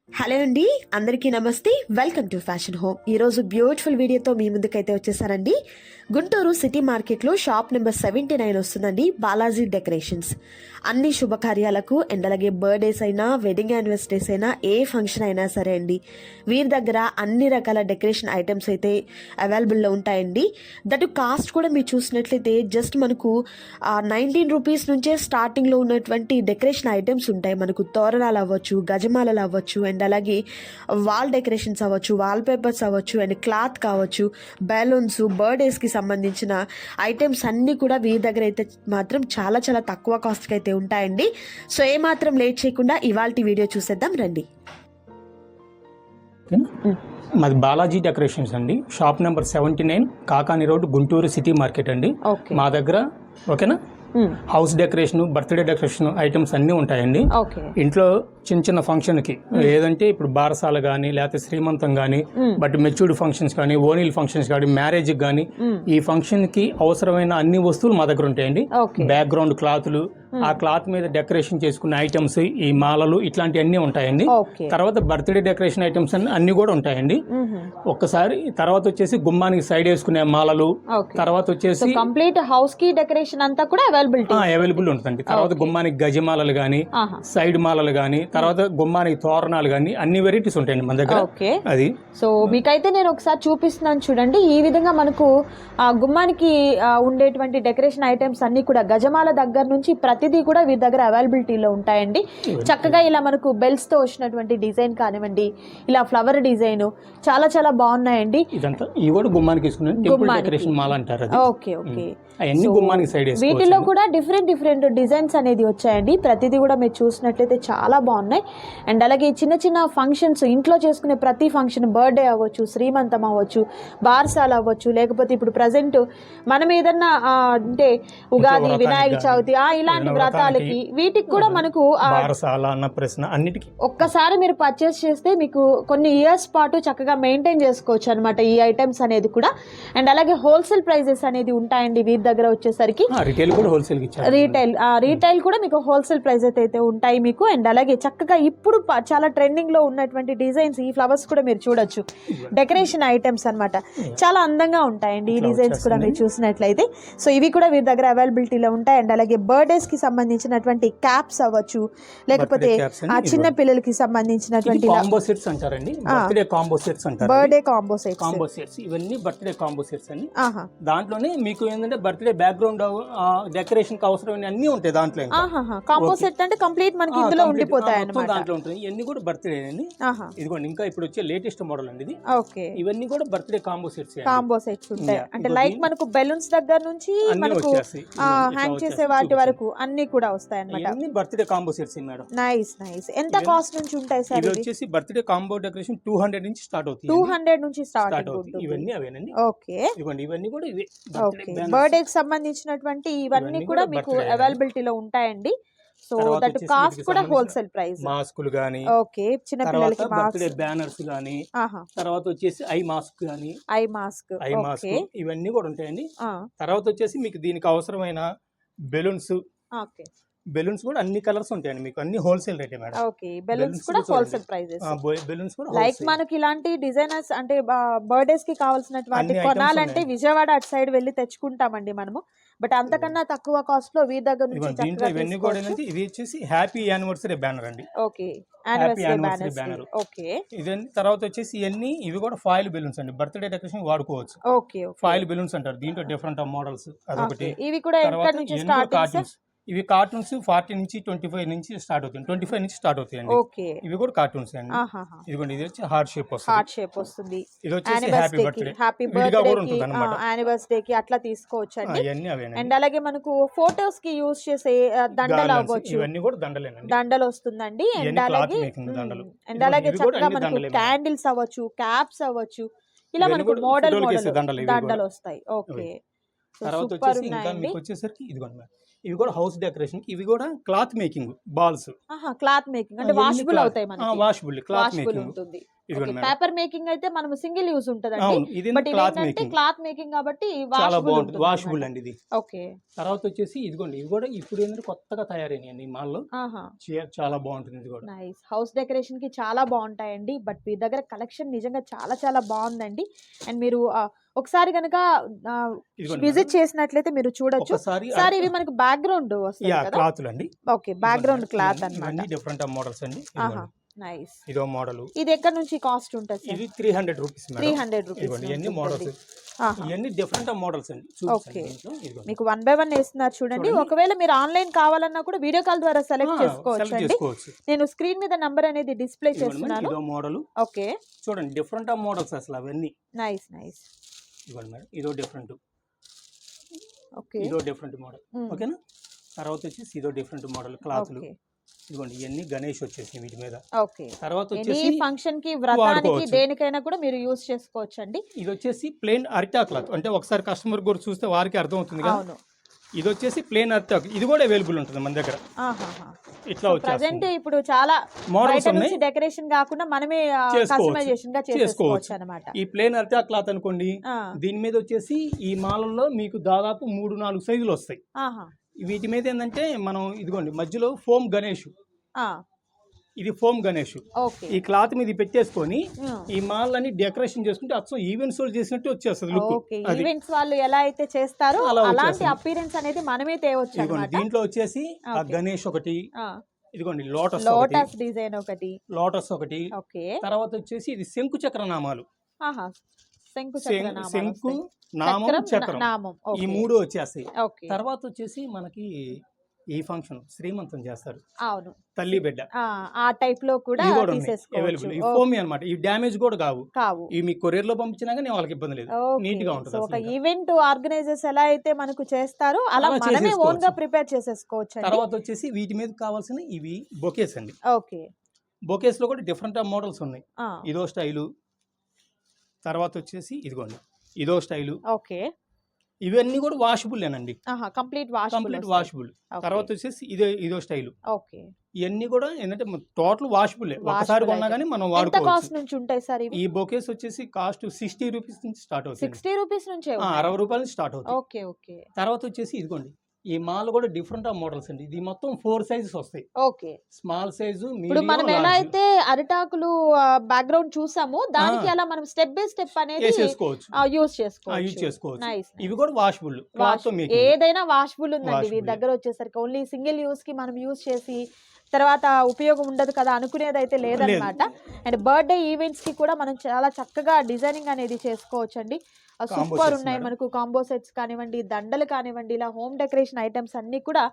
Hello అండి, అందరికీ నమస్తే. Welcome to fashion home. ఈరోజు బ్యూటిఫుల్ వీడియోతో మీ ముందుకైతే వచ్చేసానండి. గుంటూరు సిటీ మార్కెట్లో షాప్ నెంబర్ 79 వస్తుందండి, బాలాజీ డెకరేషన్స్. అన్ని శుభకార్యాలకు అండ్ అలాగే బర్త్డేస్ అయినా, వెడ్డింగ్ యానివర్సరీస్ అయినా, ఏ ఫంక్షన్ అయినా సరే అండి, వీరి దగ్గర అన్ని రకాల డెకరేషన్ ఐటమ్స్ అయితే అవైలబుల్లో ఉంటాయండి. దట్ కాస్ట్ కూడా మీరు చూసినట్లయితే జస్ట్ మనకు 19 రూపీస్ నుంచే స్టార్టింగ్లో ఉన్నటువంటి డెకరేషన్ ఐటమ్స్ ఉంటాయి. మనకు తోరణాలు అవ్వచ్చు, గజమాలలు అవ్వచ్చు, అండ్ అలాగే వాల్ డెకరేషన్స్ అవ్వచ్చు, వాల్ పేపర్స్ అవ్వచ్చు, అండ్ క్లాత్ కావచ్చు, బెలూన్స్, బర్త్డేస్కి సంబంధించిన ఐటమ్స్ అన్నీ కూడా వీరి దగ్గర అయితే మాత్రం చాలా చాలా తక్కువ కాస్ట్కి అయితే ఉంటాయండి. సో ఏమాత్రం లేట్ చేయకుండా ఇవాల్టి వీడియో చూసేద్దాం రండి. మాది బాలాజీ డెకరేషన్స్ అండి. Shop number 79, Kakani road, Guntur city market అండి. మా దగ్గర ఓకేనా house decoration, birthday decoration items అన్నీ ఉంటాయండి. ఇంట్లో చిన్న చిన్న ఫంక్షన్కి ఏదంటే ఇప్పుడు బారసాల కానీ, లేకపోతే శ్రీమంతం కానీ, బట్ మెచ్యూర్డ్ ఫంక్షన్స్ కానీ, ఓనీల్ ఫంక్షన్స్ కానీ, మ్యారేజ్కి కానీ, ఈ ఫంక్షన్కి అవసరమైన అన్ని వస్తువులు మా దగ్గర ఉంటాయండి. బ్యాక్గ్రౌండ్ క్లాతులు, ఆ క్లాత్ మీద డెకరేషన్ చేసుకున్న ఐటమ్స్, ఈ మాలలు, ఇట్లాంటివన్నీ ఉంటాయండి. తర్వాత బర్త్డే డెకరేషన్ ఐటమ్స్ అన్ని కూడా ఉంటాయండి. ఒక్కసారి తర్వాత వచ్చేసి గుమ్మానికి సైడ్ వేసుకునే మాలలు, తర్వాత వచ్చేసి కంప్లీట్ హౌస్ కి డెకరేషన్ అంతా కూడా అవైలబుల్ ఉంటుందండి. తర్వాత గుమ్మానికి గజమాలలు గానీ, సైడ్ మాలలు గానీ, తర్వాత గుమ్మానికి తోరణాలు గానీ, అన్ని వెరైటీస్ ఉంటాయండి మన దగ్గర. అది సో మీకైతే నేను ఒకసారి చూపిస్తున్నాను చూడండి. ఈ విధంగా మనకు గుమ్మానికి ఉండేటువంటి డెకరేషన్ ఐటమ్స్ అన్ని కూడా గజమాల దగ్గర నుంచి ప్రతిదీ కూడా వీరి దగ్గర అవైలబిలిటీలో ఉంటాయండి. చక్కగా ఇలా మనకు బెల్స్ తో వచ్చినటువంటి డిజైన్ కానివ్వండి, ఇలా ఫ్లవర్ డిజైన్ చాలా చాలా బాగున్నాయండి. ఇదంతా ఈ కూడా గుమ్మానికి డెకరేషన్ మాల అంటారు. Okay okay. వీటిలో కూడా డిఫరెంట్ డిజైన్స్ అనేది వచ్చాయండి. ప్రతిదీ కూడా మీరు చూసినట్లయితే చాలా బాగున్నాయి. అండ్ అలాగే చిన్న చిన్న ఫంక్షన్స్, ఇంట్లో చేసుకునే ప్రతి ఫంక్షన్, బర్త్డే అవ్వచ్చు, శ్రీమంతం అవ్వచ్చు, బార్సాలు అవ్వచ్చు, లేకపోతే ఇప్పుడు ప్రజెంట్ మనం ఏదన్నా అంటే ఉగాది, వినాయక చవితి ఇలాంటి వ్రతాలకి వీటికి కూడా మనకు ఒక్కసారి మీరు పర్చేస్ చేస్తే మీకు కొన్ని ఇయర్స్ పాటు చక్కగా మెయింటైన్ చేసుకోవచ్చు అనమాట ఈ ఐటమ్స్ అనేది కూడా. అండ్ అలాగే హోల్సేల్ ప్రైజెస్ అనేది ఉంటాయండి వీరి దగ్గర వచ్చేసరికి. రీటైల్ కూడా మీకు హోల్సేల్ ప్రైస్ అయితే ఉంటాయి మీకు. అండ్ అలాగే చక్కగా ఇప్పుడు చాలా ట్రెండింగ్ లో ఉన్నటువంటి డిజైన్స్, ఈ ఫ్లవర్స్ కూడా మీరు చూడొచ్చు, డెకరేషన్ ఐటమ్స్ అన్నమాట. చాలా అందంగా ఉంటాయండి ఈ డిజైన్స్ కూడా మీరు చూసినట్లయితే. సో ఇవి కూడా వీరి దగ్గర అవైలబిలిటీలో ఉంటాయి. అండ్ అలాగే బర్త్డేస్ కి సంబంధించినటువంటి క్యాప్స్ అవ్వచ్చు, లేకపోతే ఆ చిన్న పిల్లలకి సంబంధించినటువంటి బర్త్డే కాంబో సెట్స్, ఇవన్నీ బర్త్డే కాంబో సెట్స్ అండి. దాంట్లోనే మీకు ఏంటంటే బర్త్డే బ్యాక్గ్రౌండ్ డెకరేషన్ కి అవసరమైన అన్ని ఉంటాయి దాంట్లో. కాంబో సెట్ అంటే కంప్లీట్ మనకి ఇందులో ఉండిపోతాయి అన్నమాట. దాంట్లో ఉంటుంది. ఇవన్నీ కూడా బర్త్డే అండి. ఇదిగోండి, ఇంకా ఇప్పుడు వచ్చే లేటెస్ట్ మోడల్ అండి ఇది. ఇవన్నీ కూడా బర్త్డే కాంబో సెట్స్ ఉంటాయి. అంటే లైక్ మనకు బెలూన్స్ దగ్గర నుంచి మనకు హ్యాంగ్ చేసే వాటి వరకు అన్ని కూడా వస్తాయి అన్నమాట. Birthday combo sets madam. Nice. ఎంత కాస్ట్ నుంచి ఉంటాయి సార్? ఇది వచ్చేసి బర్త్డే కాంబో డెకరేషన్ 200 నుంచి స్టార్ట్ అవుతుంది. 200 నుంచి స్టార్ట్ అవుతుంది. ఇవన్నీ అవేనండి. ఓకే. ఇదిగోండి, ఇవన్నీ కూడా ఇవే బర్త్డే కి సంబంధించినటువంటి ఇవన్నీ కూడా మీకు అవైలబిలిటీలో ఉంటాయండి. సో దట్ కాస్ట్ కూడా హోల్సేల్ ప్రైస్. మాస్కులు గానీ, ఓకే, చిన్న పిల్లలకి బర్త్డే బ్యానర్స్ గానీ, తర్వాత వచ్చేసి ఐ మాస్క్ ఇవన్నీ కూడా ఉంటాయండి. తర్వాత వచ్చేసి మీకు దీనికి అవసరమైన బెలూన్స్ కూడా అన్ని కలర్స్ ఉంటాయండి మీకు. అన్ని హోల్సేల్ రేటే మేడం. ఓకే, బెలూన్స్ కూడా హోల్సేల్ ప్రైజెస్. బెలూన్స్ కూడా లైక్ మనకి ఇలాంటి డిజైనర్స్ అంటే బర్త్డేస్ కి కావాల్సినటువంటి కొనాలంటే విజయవాడ అటు సైడ్ వెళ్ళి తెచ్చుకుంటామండి మనము. బట్ అంతకన్నా తక్కువ కాస్ట్ లో వీరి దగ్గర నుంచి ఇవన్నీ కూడా ఇది వచ్చేసి హ్యాపీ యానివర్సరీ బ్యానర్ అండి. Okay, anniversary banner. ఓకే. ఇదండి. తర్వాత వచ్చేసి ఇవి కూడా ఫాయిల్ బెలూన్స్ అండి, బర్త్డే డెకరేషన్ వాడుకోవచ్చు. ఓకే, ఫాయిల్ బెలూన్స్ అంటారు. దీంట్లో డిఫరెంట్ మోడల్స్ అదొకటి. ఇవి కూడా ఎక్కడ నుంచి స్టార్ట్? ఇవి కార్టూన్స్ 40 నుంచి 25 నుంచి స్టార్ట్ అవుతాయి. 25 నుంచి స్టార్ట్ అవుతాయండి. ఇవి కూడా కార్టూన్స్ అండి. ఇదిగోండి, ఇది వచ్చి హార్ట్ షేప్ వస్తుంది. ఇది వచ్చేసి హ్యాపీ బర్త్డే యానివర్సరీ కి అట్లా తీసుకోవచ్చు అండి. అండ్ అలాగే మనకు ఫోటోస్ కి యూజ్ చేసే దండలు అవ్వచ్చు, ఇవన్నీ కూడా దండలేనండి. దండలు వస్తుందండి. అండ్ అలాగే చక్కగా మనకు క్యాండిల్స్ అవ్వచ్చు, క్యాప్స్ అవ్వచ్చు, ఇలా మనకు మోడల్ దండలు వస్తాయి. ఓకే. తర్వాత వచ్చేసి ఇంకా మీకు వచ్చేసరికి ఇదిగోండి, ఇవి కూడా హౌస్ డెకరేషన్. ఇవి కూడా cloth making balls. Cloth making అంటే వాషబుల్ అవుతాయి మనకి. Washable cloth making. ఇదిగోండి మేడం. పేపర్ మేకింగ్ అయితే మనం సింగిల్ యూస్ ఉంటదండి. అవును, ఇది బట్ క్లాత్ ఇదేంటంటే మేకింగ్ క్లాత్ మేకింగ్ కాబట్టి చాలా బాగుంటుంది, వాషబుల్ అండి ఇది. ఓకే. తర్వాత వచ్చేసి ఇదిగోండి, ఇవి కూడా ఇప్పుడు ఏంటంటే కొత్తగా తయారైనాయండి ఈ మాల్లో. చాలా బాగుంటుంది ఇది కూడా. నైస్. హౌస్ డెకరేషన్ కి చాలా బాగుంటాయండి. బట్ మీ దగ్గర కలెక్షన్ నిజంగా చాలా చాలా బాగుందండి. అండ్ మీరు ఒకసారి కనుక ఇదిగోండి విజిట్ మేడం, చేసినట్లయితే మీరు చూడొచ్చు. ఒకసారి సార్ ఇవి మనకు బ్యాక్గ్రౌండ్ వస్తుంది కదా? క్లాతులు అండి. ఓకే, బ్యాక్గ్రౌండ్ క్లాత్ అన్నమాట. డిఫరెంట్ మోడల్స్ అండి. నైస్. ఇదో మోడల్. ఇది ఎక్కడ నుంచి కాస్ట్ ఉంటుంది సార్? ఇది 300 రూపీస్ మేడం. 300 రూపీస్. ఇదిగోండి ఇవన్నీ మోడల్స్, ఇవన్నీ డిఫరెంట్ మోడల్స్ అండి. ఓకే, మీకు 1 బై 1 వేస్తున్నారు చూడండి. ఒకవేళ మీరు ఆన్లైన్ కావాలన్నా కూడా వీడియో కాల్ ద్వారా సెలెక్ట్ చేసుకోవచ్చు అండి. నేను స్క్రీన్ మీద నంబర్ అనేది డిస్ప్లే చేస్తున్నాను. ఇదో మోడల్. ఓకే, చూడండి డిఫరెంట్ మోడల్స్ అసలు అవన్నీ. Nice nice. ఇదిగోండి మేడం, ఇదో డిఫరెంట్. ఓకే, ఇదో డిఫరెంట్ మోడల్. ఓకేనా. తర్వాత వచ్చేసి ఇదో డిఫరెంట్ మోడల్ క్లాత్లు. ఇదిగోండి ఇవన్నీ గణేష్ వచ్చేసి వీటి మీద. ఓకే, తర్వాత ఎనీ వచ్చేసి ఫంక్షన్ కి, వ్రతానికి, దేనికైనా కూడా మీరు యూస్ చేసుకోవచ్చు అండి. ఇది వచ్చేసి ప్లేన్ అరిటా క్లాత్. అంటే ఒకసారి కస్టమర్ కూడా చూస్తే వారికి అర్థం అవుతుంది కదా. అవును, ఇది వచ్చేసి ప్లేన్ అరిటా, ఇది కూడా అవైలబుల్ ఉంటుంది మన దగ్గర. ఇట్లా ప్రెజెంట్ ఇప్పుడు చాలా మోడల్స్ ఉన్నాయి. డెకరేషన్ కాకుండా మనమే కస్టమైజేషన్ గా చేసుకోవచ్చు అన్నమాట. ఈ ప్లేన్ అరిటా క్లాత్ అనుకోండి, దీని మీద వచ్చేసి ఈ మాలల్లో మీకు దాదాపు 3-4 సైజులు వస్తాయి. వీటి మీద ఏంటంటే మనం ఇదిగోండి మధ్యలో ఫోమ్ గణేష్, ఇది ఫోమ్ గణేష్. ఈ క్లాత్ మీద పెట్టేసుకొని ఈ మాలని డెకరేషన్ చేసుకుంటే అచ్చం ఈవెంట్స్ చేసినట్టు వచ్చేస్తుంది లుక్. ఈవెంట్స్ వాళ్ళు ఎలా అయితే చేస్తారో అలాంటి అపిరెన్స్ అనేది మనమే తేవచ్చు అన్నమాట. దీంట్లో వచ్చేసి ఆ గణేష్ ఒకటి, ఇదిగోండి లోటస్ డిజైన్ ఒకటి, లోటస్ ఒకటి. తర్వాత వచ్చేసి ఇది శంకు చక్ర నామాలు, శంకు నామం చక్రం, ఈ 3 వచ్చేస్తాయి. తర్వాత వచ్చేసి మనకి ఈ ఫంక్షన్ శ్రీమంతం చేస్తారు. అవును, తల్లి బిడ్డ ఆ టైప్ లో కూడా అవైలబుల్. ఈ ఫోమ్ అన్నమాట, ఈ డ్యామేజ్ కూడా కావు. ఈ మీ కొరియర్ లో పంపించినా కానీ వాళ్ళకి ఇబ్బంది లేదు, నీట్ గా ఉంటుంది. ఒక ఈవెంట్ ఆర్గనైజర్స్ ఎలా అయితే మనకు చేస్తారో అలా మనమే ఓన్ గా ప్రిపేర్ చేసేసుకోవచ్చు. తర్వాత వచ్చేసి వీటి మీద కావాల్సిన ఇవి బొకేస్ అండి. ఓకే, బొకేస్ లో కూడా డిఫరెంట్ మోడల్స్ ఉన్నాయి. ఇదో స్టైలు, తర్వాత వచ్చేసి ఇదిగోండి ఇదో స్టైలు. ఓకే, ఇవన్నీ కూడా వాషబుల్ ఏనండి, కంప్లీట్ వాషబుల్. తర్వాత వచ్చేసి ఇదో స్టైల్. ఓకే, ఇవన్నీ కూడా ఏంటంటే టోటల్ వాషబుల్. ఒకసారి కొన్నా కానీ మనం వాడుకోవచ్చు. ఈ బొకేస్ వచ్చేసి కాస్ట్ 60 రూపీస్ నుంచి స్టార్ట్ అవుతుంది. 60 రూపీస్ నుంచి 60 రూపాయల నుంచి స్టార్ట్ అవుతుంది. Okay okay. తర్వాత వచ్చేసి ఇదిగోండి ఈ మాల్ కూడా డిఫరెంట్ మోడల్స్ అండి. ఇది మొత్తం 4 సైజెస్ వస్తాయి. ఓకే, స్మాల్ సైజు, ఇప్పుడు మనం ఎలా అయితే అరిటాకులు బ్యాక్గ్రౌండ్ చూసామో దానికి అలా మనం స్టెప్ బై స్టెప్ అనేది యూస్ చేసుకోవచ్చు. ఇవి కూడా వాషబుల్, ఏదైనా వాషబుల్ ఉందండి వీరి దగ్గర వచ్చేసరికి. ఓన్లీ సింగిల్ యూస్ కి మనం యూస్ చేసి తర్వాత ఉపయోగం ఉండదు కదా అనుకునేది అయితే లేదనమాట. అండ్ బర్త్డే ఈవెంట్స్ కి కూడా మనం చాలా చక్కగా డిజైనింగ్ అనేది చేసుకోవచ్చు అండి. సూపర్ ఉన్నాయి మనకు కాంబో సెట్స్ కానివ్వండి, దండలు కానివ్వండి, ఇలా హోమ్ డెకరేషన్ ఐటమ్స్ అన్ని కూడా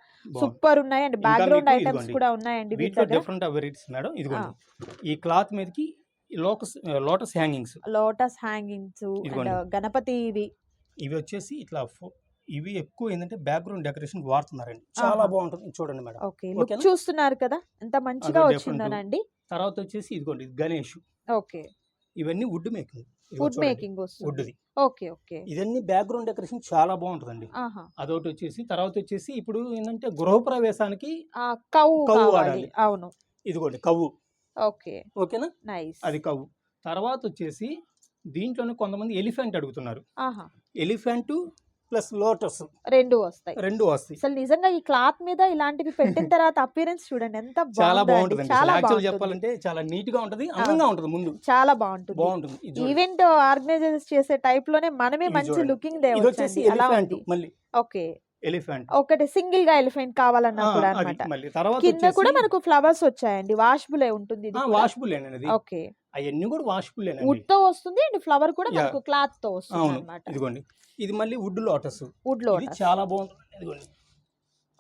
సూపర్ ఉన్నాయి. అండ్ బ్యాక్గ్రౌండ్ ఐటమ్స్ కూడా ఉన్నాయండి. Different varieties madam. ఇదిగోండి ఈ క్లాత్ మీదకి లోటస్ హ్యాంగింగ్స్, గణపతి ఇవి వచ్చేసి ఇట్లా ఇవి ఎక్కువ ఏంటంటే బ్యాక్గ్రౌండ్ డెకరేషన్ వాడుతున్నారండి. చాలా బాగుంటుంది, చూడండి మేడం. ఓకే, లుక్ చూస్తున్నారు కదా ఎంత మంచిగా వచ్చిందనండి. తర్వాత వచ్చేసి ఇదిగోండి గణేష్. ఓకే, ఇవన్నీ వుడ్ మేకింగ్, వుడ్ది. ఓకే ఓకే, ఇదన్నీ బ్యాక్గ్రౌండ్ డెకరేషన్ చాలా బాగుంటుందండి. అదొకటి వచ్చేసి తర్వాత వచ్చేసి ఇప్పుడు ఏంటంటే గృహప్రవేశానికి కవ్వు వాడాలి. అవును, ఇదిగోండి కవ్వు. ఓకే ఓకేనా, అది కవ్వు. తర్వాత వచ్చేసి దీంట్లోనే కొంతమంది ఎలిఫెంట్ అడుగుతున్నారు. ఎలిఫెంట్ ప్లస్ లోటస్ రెండు వస్తాయి. అసలు నిజంగా ఈ క్లాత్ మీద ఇలాంటివి పెట్టిన తర్వాత అపిరెన్స్ చూడండి ఎంత చాలా బాగుంటుంది. చెప్పాలంటే చాలా నీట్ గా ఉంటది, అందంగా ఉంటది, ముందు చాలా బాగుంటుంది. ఈవెంట్ ఆర్గనైజర్స్ చేసే టైప్ లోనే మనమే మంచి లుకింగ్ మళ్ళీ. ఓకే, ఎలిఫెంట్ ఒకటి సింగిల్ గా ఎలిఫెంట్ కావాలన్నా కూడా అన్నమాట. కింద కూడా మనకు ఫ్లవర్స్ వచ్చాయండి. వాషబుల్ ఉంటుంది. ఓకే, అవన్నీ కూడా వాషబుల్ వుడ్ తో వస్తుంది అండ్ ఫ్లవర్ కూడా మనకు క్లాత్ తో వస్తుంది అన్నమాట. ఇదిగోండి ఇది మళ్ళీ వుడ్ లోటస్. చాలా బాగుంటుంది.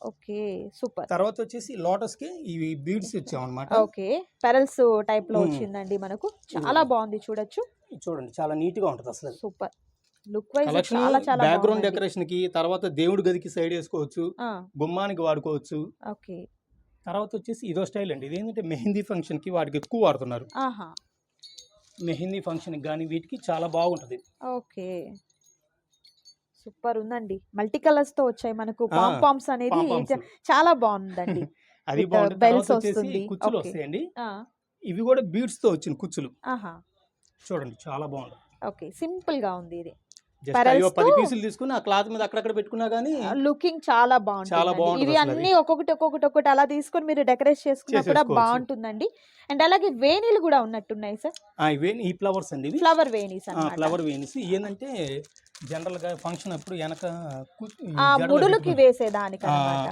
Okay, super. తర్వాత వచ్చేసి లోటస్ కి ఇవి బీడ్స్ వచ్చామన్నమాట. ఓకే, పెరల్స్ టైప్ లో వచ్చిందండి మనకు. చాలా బాగుంది, చూడండి చాలా నీట్ గా ఉంటది అసలు. సూపర్ లుక్ వైజ్ చాలా చాలా బ్యాక్గ్రౌండ్ డెకరేషన్ కి. తర్వాత దేవుడి గదికి సైడ్ వేసుకోవచ్చు, గుమ్మానికి వాడుకోవచ్చు. ఓకే, తర్వాత వచ్చేసి ఇదో స్టైల్ అండి. ఇది ఏంటంటే మెహందీ ఫంక్షన్ కి వాటికి ఎక్కువ వాడుతున్నారు. మెహందీ ఫంక్షన్ కానీ వీటికి చాలా బాగుంటది. ఓకే, సూపర్ ఉందండి. మల్టీ కలర్స్ తో వచ్చాయి మనకు. పాంపామ్స్ అనేది చాలా బాగుందండి. అది బెల్స్ వస్తుంది, కుచ్చులు వస్తాయండి. ఇవి కూడా బీడ్స్ తో వచ్చిన కుచ్చులు ఆహా, చూడండి, చాలా బాగుంది. ఓకే, సింపుల్ గా ఉంది ఇది. జస్ట్ అయ్యో 10 పీసులు తీసుకుని ఆ క్లాత్ మీద అక్కడక్కడ పెట్టుకున్నా గానీ లుకింగ్ చాలా బాగుంటుంది. ఇవి అన్ని ఒక్కొక్కటి అలా తీసుకొని మీరు డెకరేట్ చేసుకున్నా కూడా బాగుంటుందండి. అండ్ అలాగే వేణీలు కూడా ఉన్నట్టున్నాయి సార్. ఈ ఫ్లవర్స్ అండి, ఇవి ఫ్లవర్ వేణీస్, ఫ్లవర్ వేణీస్. ఏంటంటే జనరల్ గా ఫంక్షన్ అప్పుడు వెనక ముడులుకి వేసేదానికి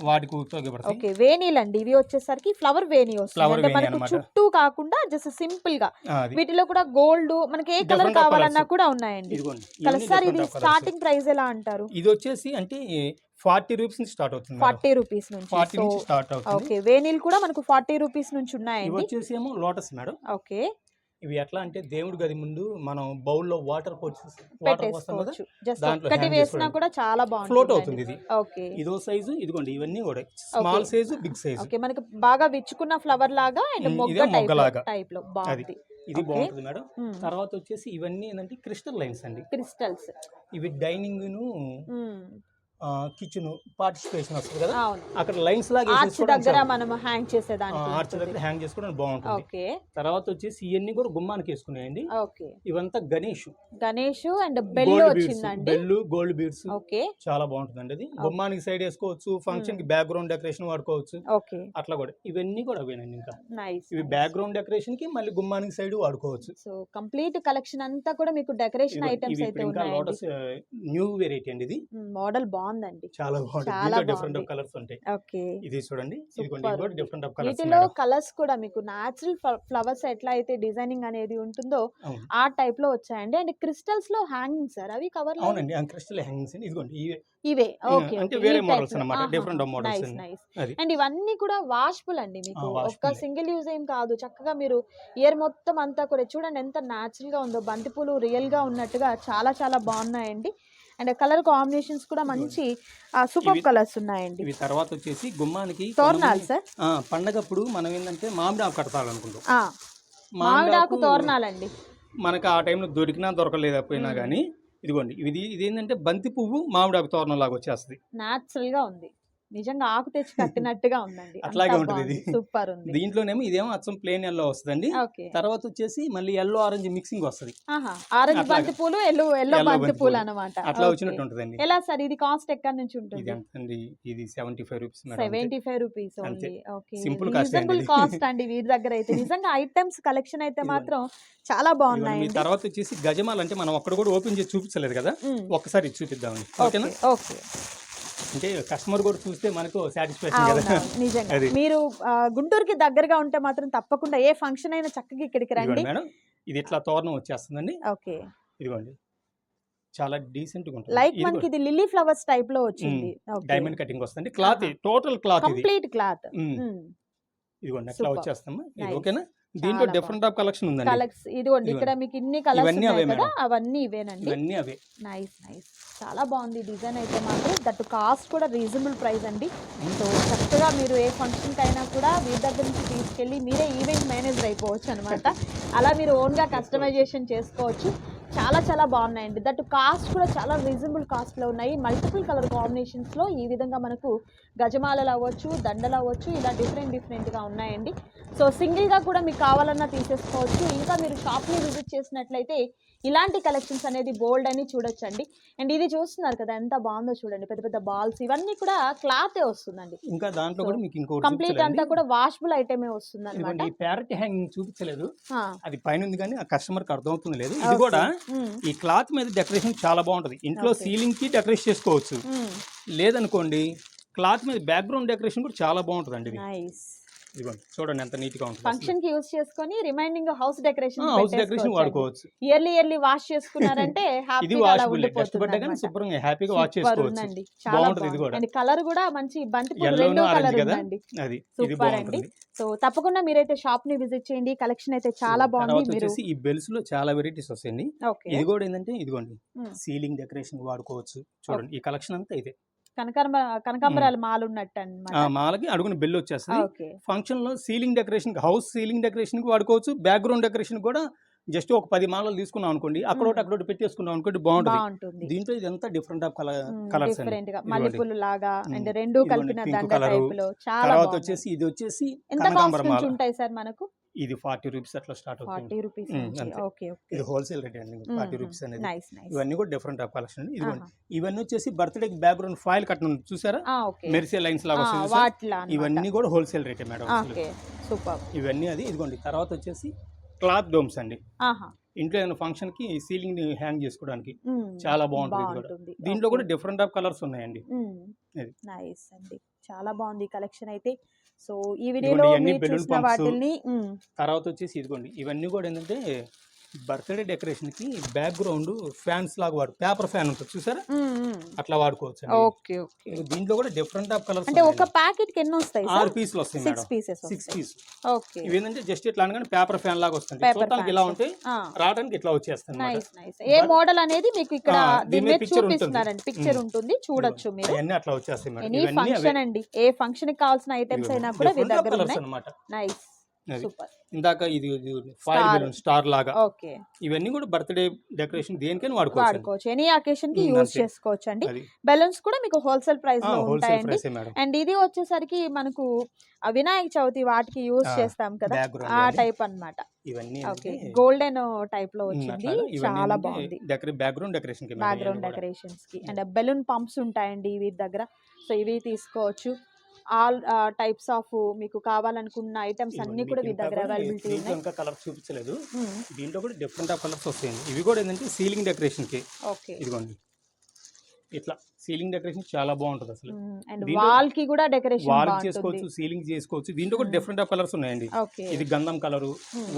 వాటికి ఉపయోగపడతాయి. ఓకే, వేణీలు అండి. ఇవి వచ్చేసరికి ఫ్లవర్ వేణీ వస్తుంది. అంటే మనకు చుట్టూ కాకుండా జస్ట్ సింపుల్ గా వీటిలో కూడా గోల్డ్ మనకి ఏ కలర్ కావాలన్నా కూడా ఉన్నాయండి. కలర్ సార్, ఇది స్టార్టింగ్ ప్రైస్ ఎలా అంటారు? ఇది వచ్చేసి అంటే 40 రూపీస్ నుంచి స్టార్ట్ అవుతుంది. 40 రూపీస్ నుంచి స్టార్ట్ అవుతుంది. ఓకే, వేణీలు కూడా మనకు 40 రూపీస్ నుంచి ఉన్నాయండి. ఇవి వచ్చేసి ఏమో లోటస్ మేడం. ఓకే, ఇవి ఎట్లా అంటే దేవుడి గది ముందు మనం బౌల్లో వాటర్ పెట్టేసుకోవచ్చు. జస్ట్ ఒక్కటి వేసినా కూడా చాలా బాగుంటుంది, ఫ్లోట్ అవుతుంది. ఇది ఓకే, ఇదో సైజు, ఇదిగోండి ఇవన్నీ కూడా small size, big size. Okay, మనకి బాగా విచ్చుకున్న ఫ్లవర్ లాగా అండ్ మొగ్గ టైప్ లో బాగుంది. ఇది బాగుంటుంది మేడం. తర్వాత వచ్చేసి ఇవన్నీ ఏంటంటే క్రిస్టల్ లైన్స్ అండి. క్రిస్టల్స్ ఇవి డైనింగ్ ను కిచెన్ పార్టిసిపేషన్ వస్తుంది కదా, అక్కడ లైన్స్ లాగా దగ్గర మనం హ్యాంగ్ చేసేదానికి, ఆర్చ్ దగ్గర హ్యాంగ్ చేసుకోవడానికి బాగుంటుంది. తర్వాత వచ్చేసి ఇవన్నీ కూడా గుమ్మానికి వేసుకునేయండి. ఇవంతా గణేష్ అండ్ బెల్ వచ్చిందండి, బెల్లు గోల్డ్ బీడ్స్. ఓకే, చాలా బాగుంటుందండి. అది గుమ్మానికి సైడ్ వేసుకోవచ్చు, ఫంక్షన్ కి బ్యాక్గ్రౌండ్ డెకరేషన్ వాడుకోవచ్చు. ఓకే, అట్లా కూడా ఇవన్నీ కూడా అవేనండి. ఇంకా ఇవి బ్యాక్గ్రౌండ్ డెకరేషన్ కి మళ్ళీ గుమ్మానికి సైడ్ వాడుకోవచ్చు. సో కంప్లీట్ కలెక్షన్ అంతా కూడా మీకు డెకరేషన్ ఐటమ్స్ అయితే ఉన్నాయి. లోటస్ న్యూ వెరైటీ అండి, ఇది మోడల్ బాగుందండి, చాలా బాగుంది. డిఫరెంట్ ఆఫ్ కలర్స్ ఉంటాయి. ఓకే, ఇది చూడండి, ఇది కూడా డిఫరెంట్ ఆఫ్ కలర్స్. వీటిలో కలర్స్ కూడా మీకు నేచురల్ ఫ్లవర్స్ ఎట్లా అయితే డిజైనింగ్ అనేది ఉంటుందో ఆ టైప్ లో వచ్చాయండి. అండ్ క్రిస్టల్స్ లో హ్యాంగింగ్ సార్, అవి కవర్ లో అవునండి, క్రిస్టల్ హ్యాంగింగ్స్ ఇదిగోండి ఇవే. ఓకే, అంటే వేరే మోడల్స్ అన్నమాట, డిఫరెంట్ మోడల్స్. అండ్ ఇవన్నీ కూడా వాషబుల్ అండి, మీకు ఒక్క సింగిల్ యూజ్ ఏం కాదు. చక్కగా మీరు ఇయర్ మొత్తం అంతా కూడా చూడండి ఎంత న్యాచురల్ గా ఉందో, బంతిపూలు రియల్ గా ఉన్నట్టుగా చాలా చాలా బాగున్నాయండి. అండ్ కలర్ కాంబినేషన్స్ కూడా మంచి సూపర్ కలర్స్ ఉన్నాయండి. ఇవి తర్వాత వచ్చేసి గుమ్మానికి తోరణాలు సార్. పండగప్పుడు మనం ఏంటంటే మామిడాకు కడతాలనుకుంటాం. మామిడాకు తోరణాలండి, మనకు ఆ టైంలో దొరికినా దొరకలేకపోయినా కానీ ఇదిగోండి, ఇది ఏంటంటే బంతి పువ్వు మామిడాకు తోరణం లాగా వచ్చేస్తుంది. న్యాచురల్ గా ఉంది, నిజంగా ఆకు తెచ్చి కట్టినట్టుగా ఉందండి. అట్లాగే ఉంటుంది. సూపర్ ఉంది. దీంట్లోనేమో ఇదేమో అచ్చం ప్లేన్ ఎల్లో వస్తుందండి. తర్వాత వచ్చేసి మళ్ళీ ఎల్లో ఆరెంజ్ మిక్సింగ్ వస్తుంది. ఆరెంజ్ బంతి పూలు, ఎల్లో బంతి పూలు అన్నమాట. అట్లా వచ్చినట్టు ఉంటుందండి. ఎలా సార్ ఇది కాస్ట్ ఎక్కడి నుంచి ఉంటుంది? ఇది 75 rupees. 75 rupees only. Okay, simple cost అండి వీరి దగ్గర అయితే. నిజంగా ఐటమ్స్ కలెక్షన్ అయితే మాత్రం చాలా బాగున్నాయి. తర్వాత వచ్చేసి గజమాలు అంటే మనం అక్కడ కూడా ఓపెన్ చేసి చూపించలేదు కదా, ఒక్కసారి చూపిద్దామండి. ఓకేనా? ఓకే, అంటే కస్టమర్ కూడా చూస్తే మనకు సాటిస్ఫాక్షన్ కదా. నిజంగా మీరు గుంటూరుకి దగ్గరగా ఉంటే మాత్రం తప్పకుండా ఏ ఫంక్షన్ అయినా చక్కగా ఇక్కడికి రండి మేడం. ఇది ఇట్లా తోరణం వచ్చేస్తుందండి. ఓకే, ఇదిగోండి, చాలా డీసెంట్ గా ఉంటుంది. లైక్ మనకి ఇది లిల్లీ ఫ్లవర్స్ టైప్ లో వచ్చింది. డైమండ్ కటింగ్ వస్తుంది. Cloth total cloth, complete cloth. ఇదిగోండి అట్లా వచ్చేస్తామా. ఓకేనా? దీంట్లో డిఫరెంట్ ఆఫ్ కలెక్షన్ ఉందండి. ఇదిగోండి ఇక్కడ మీకు ఇన్ని కలర్స్ ఉన్నాయి కదా, అవన్నీ ఇవేనండి. ఇవన్నీ అవే. నైస్, చాలా బాగుంది డిజైన్ అయితే మాత్రం. దట్ కాస్ట్ కూడా రీజనబుల్ ప్రైస్ అండి. సో చక్కగా మీరు ఏ ఫంక్షన్ కైనా కూడా మీ దగ్గర నుంచి తీసుకెళ్ళి మీరే ఈవెంట్ మేనేజర్ అయిపోవచ్చు అనమాట. అలా మీరు ఓన్ గా కస్టమైజేషన్ చేసుకోవచ్చు. చాలా చాలా బాగున్నాయండి. దట్ కాస్ట్ కూడా చాలా రీజనబుల్ కాస్ట్లో ఉన్నాయి. మల్టిపుల్ కలర్ కాంబినేషన్స్లో ఈ విధంగా మనకు గజమాలలు అవ్వచ్చు, దండలు అవ్వచ్చు, ఇలా డిఫరెంట్గా ఉన్నాయండి. సో సింగిల్గా కూడా మీకు కావాలన్నా తీసేసుకోవచ్చు. ఇంకా మీరు షాప్ని విజిట్ చేసినట్లయితే ఇలాంటి కలెక్షన్స్ అనేది బోల్డ్ అని చూడొచ్చండి. అండ్ ఇది చూస్తున్నారు కదా ఎంత బాగుందో చూడండి, పెద్ద పెద్ద బాల్స్, ఇవన్నీ కూడా క్లాతే వస్తుందండి. ఇంకా దాంట్లో కూడా మీకు ఇంకో కంప్లీట్ అంతా కూడా వాషబుల్ ఐటమే వస్తుంది అనమాట. ఈ ప్యారెట్ హ్యాంగింగ్ చూపించలేదు, అది పైన ఉంది కానీ ఆ కస్టమర్ కి అర్థమవుతుంది లేదు. ఇది కూడా ఈ క్లాత్ మీద డెకరేషన్ చాలా బాగుంటది. ఇంట్లో సీలింగ్ కి డెకరేట్ చేసుకోవచ్చు, లేదనుకోండి క్లాత్ మీద బ్యాక్గ్రౌండ్ డెకరేషన్ కూడా చాలా బాగుంటది అండి. ఇదిగోండి చూడండి ఎంత నీట్ గా ఉంటుంది. ఫంక్షన్ కి యూస్ చేసుకొని రిమైనింగ్ హౌస్ డెకరేషన్ వాడుకోవచ్చు. ఇయర్లీ వాష్ చేసుకున్నారంటే ఇది వాషబుల్ కష్టపడ్డా కానీ శుభ్రంగా హ్యాపీగా వాష్ చేసుకోవచ్చు. బాగుంటది. ఇది కూడా కలర్ కూడా మంచి బంతిపూలు రెడ్ కలర్ ఉందండి. అది సూపర్ అండి. సో తప్పకుండా మీరైతే షాప్ ని విజిట్ చేయండి. కలెక్షన్ అయితే చాలా బాగుంది. మీరు ఈ బెల్స్ లో చాలా వెరైటీస్ వస్తాయండి. ఇది కూడా ఏంటంటే ఇదిగోండి సీలింగ్ డెకరేషన్ వాడుకోవచ్చు. చూడండి ఈ కలెక్షన్ అంతా ఇదే కనకాంబరాలు మాల ఉన్నట్టు అన్నమాట. మాలకి అడుగున బెల్ వచ్చేస్తుంది. ఫంక్షన్ లో ceiling decoration, house ceiling decoration కి వాడుకోవచ్చు. బ్యాక్గ్రౌండ్ డెకరేషన్ కూడా జస్ట్ ఒక 10 మాలలు తీసుకున్నాం అనుకోండి, అక్కడోటి పెట్టేసుకున్నాం అనుకోండి, బాగుంటుంది. దీంట్లో ఇది ఎంత డిఫరెంట్ ఆఫ్ కలర్స్, మల్లెపూలు లాగా అండ్ రెండు కలిపిన దండ టైప్ లో చాలా తర్వాత వచ్చేసి ఇది వచ్చేసి ఎంత కాస్ట్ నుంచి ఉంటాయి సార్ మనకు? ఇది 40 రూపీస్ అట్లా స్టార్ట్ 40 అవుతుంది. రూపీస్ అంతే. Okay okay. ఇది హోల్సేల్ రేట్ అండి 40 రూపీస్ అనేది. Nice nice. ఇవన్నీ కూడా డిఫరెంట్ ఆఫ్ కలెక్షన్ అండి. ఇదిగోండి ఇవన్నీ వచ్చేసి బర్త్డేకి బ్యాక్గ్రౌండ్ ఫాయిల్ కట్టను ఉంది చూసారా, ఓకే. మెరిసే లైన్స్ లాగా వస్తుంది చూసారా? వాట్లా ఇవన్నీ కూడా హోల్సేల్ రేటే మేడం. Okay super. ఇవన్నీ అది. ఇదిగోండి తర్వాత వచ్చేసి క్లాత్ డోమ్స్ అండి. ఆహా. ఇంట్లో ఏదైనా ఫంక్షన్ కి సీలింగ్ ని హ్యాంగ్ చేసుకోవడానికి చాలా బాగుంటుంది. ఇది కూడా దీంట్లో కూడా డిఫరెంట్ ఆఫ్ కలర్స్ ఉన్నాయండి. నైస్ అండి, చాలా బాగుంది కలెక్షన్ అయితే. సో ఈ వీడియోలో మీరు చూసిన వాటిని తర్వాత వచ్చేసి ఇదిగోండి ఇవన్నీ కూడా ఏంటంటే బర్త్డే డెకరేషన్ కి బ్యాక్గ్రౌండ్ ఫ్యాన్స్ లాగా పేపర్ ఫ్యాన్ ఉంటుంది చూసారా, అట్లా వాడుకోవచ్చు. Okay okay. దీంట్లో కూడా డిఫరెంట్ ఆఫ్ కలర్స్. అంటే ఒక ప్యాకెట్ కి ఎన్ని వస్తాయి? 6 పీసులు వస్తాయి మేడం. 6 పీస్. ఓకే. ఇవి ఏంటంటే జస్ట్ ఇట్లా అనగానే పేపర్ ఫ్యాన్ లాగా వస్తుంది. చూడడానికి ఇలా ఉంటాయి, రావడానికి ఇట్లా వచ్చేస్తుంది. Nice nice. ఏ మోడల్ అనేది మీకు ఇక్కడ దీని మీద చూపిస్తున్నారండి, పిక్చర్ ఉంటుంది చూడొచ్చు మీరు. అన్ని అట్లా వచ్చేస్తాయి మేడం. ఎనీ ఫంక్షన్ అండి, ఏ ఫంక్షన్ కి కావాల్సిన ఐటమ్స్ అయినా కూడా మీ దగ్గర ఉన్నాయి. Nice super. ఇందాక ఇది ఫైర్ బెలూన్ స్టార్ లాగా. ఓకే. ఇవన్నీ కూడా బర్త్డే డెకరేషన్ దేనికైనా వాడుకోవచ్చు, ఎనీ అకేషన్ కి యూజ్ చేసుకోవచ్చు అండి. బెలూన్స్ కూడా మీకు హోల్సేల్ ప్రైస్ లో ఉంటాయండి. అండ్ ఇది వచ్చేసరికి మనకు వినాయక చవితి వాటికి యూజ్ చేస్తాం కదా, ఆ టైప్ అన్నమాట. ఇవన్నీ ఓకే, గోల్డెన్ టైప్ లో వచ్చింది, చాలా బాగుంది. బ్యాక్గ్రౌండ్ డెకరేషన్స్ కి. అండ్ బెలూన్ పంప్స్ ఉంటాయండి వీటి దగ్గర, సో ఇవి తీసుకోవచ్చు. ఆల్ టైప్స్ ఆఫ్ మీకు కావాలనుకున్న ఐటమ్స్ అన్ని కూడా మీ దగ్గర అవైలబిలిటీ ఉన్నాయి. ఇంకా కలర్ చూపించలేదు, దీంట్లో కూడా డిఫరెంట్ ఆఫ్ కలర్స్ వస్తాయండి. ఇవి కూడా ఏంటంటే సీలింగ్ డెకరేషన్ కి. ఓకే. ఇదిగోండి ఇట్లా సీలింగ్ డెకరేషన్ చాలా బాగుంటుంది అసలు. అండ్ వాల్ కి కూడా డెకరేషన్ వాల్ చేసుకోవచ్చు, సీలింగ్ చేసుకోవచ్చు. దీంట్లో కూడా డిఫరెంట్ ఆఫ్ కలర్స్ ఉన్నాయండి. ఇది గంధం కలర్,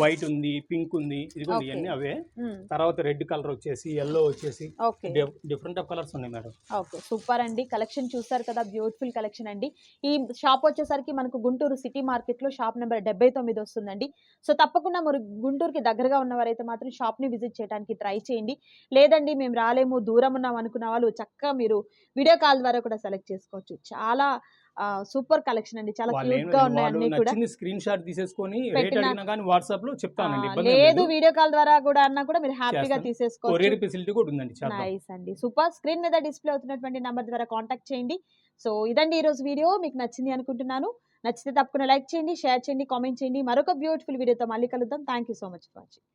వైట్ ఉంది, పింక్ ఉంది, ఇదిగోండి ఇవన్నీ అవే. తర్వాత రెడ్ కలర్ వచ్చేసి, ఎల్లో వచ్చేసి, డిఫరెంట్ ఆఫ్ కలర్స్ ఉన్నాయి మేడం. ఓకే సూపర్ అండి, కలెక్షన్ చూసారు కదా, బ్యూటిఫుల్ కలెక్షన్ అండి. ఈ షాప్ వచ్చేసరికి మనకు గుంటూరు సిటీ మార్కెట్ లో షాప్ నెంబర్ 79 వస్తుందండి. సో తప్పకుండా మరి గుంటూరుకి దగ్గరగా ఉన్నవారైతే మాత్రం షాప్ ని విజిట్ చేయడానికి ట్రై చేయండి. లేదండి మేము రాలేము, దూరం ఉన్నాం అనుకున్న వాళ్ళు చక్కగా మీరు వీడియో కాల్ ద్వారా కూడా సెలెక్ట్ చేసుకోవచ్చు. చాలా సూపర్ కలెక్షన్ అండి, చాలా క్యూట్ గా ఉన్నాయి అన్ని కూడా. స్క్రీన్ షాట్ తీసేసుకొని రేట్ అడిగినా గాని వాట్సాప్ లో చెప్తానండి, లేదు వీడియో కాల్ ద్వారా కూడా అన్నా కూడా మీరు హ్యాపీగా తీసేసుకోవచ్చు. కొరియర్ ఫెసిలిటీ కూడా ఉందండి. నైస్ అండి, సూపర్. స్క్రీన్ మీద డిస్ప్లే అవుతున్నటువంటి నంబర్ ద్వారా కాంటాక్ట్ చేయండి. సో ఇదండి ఈ రోజు వీడియో, మీకు నచ్చింది అనుకుంటున్నాను. నచ్చితే తప్పకుండా లైక్ చేయండి, షేర్ చేయండి, కామెంట్ చేయండి. మరొక బ్యూటిఫుల్ వీడియోతో మళ్ళీ కలుద్దాం. Thank you so much for watching.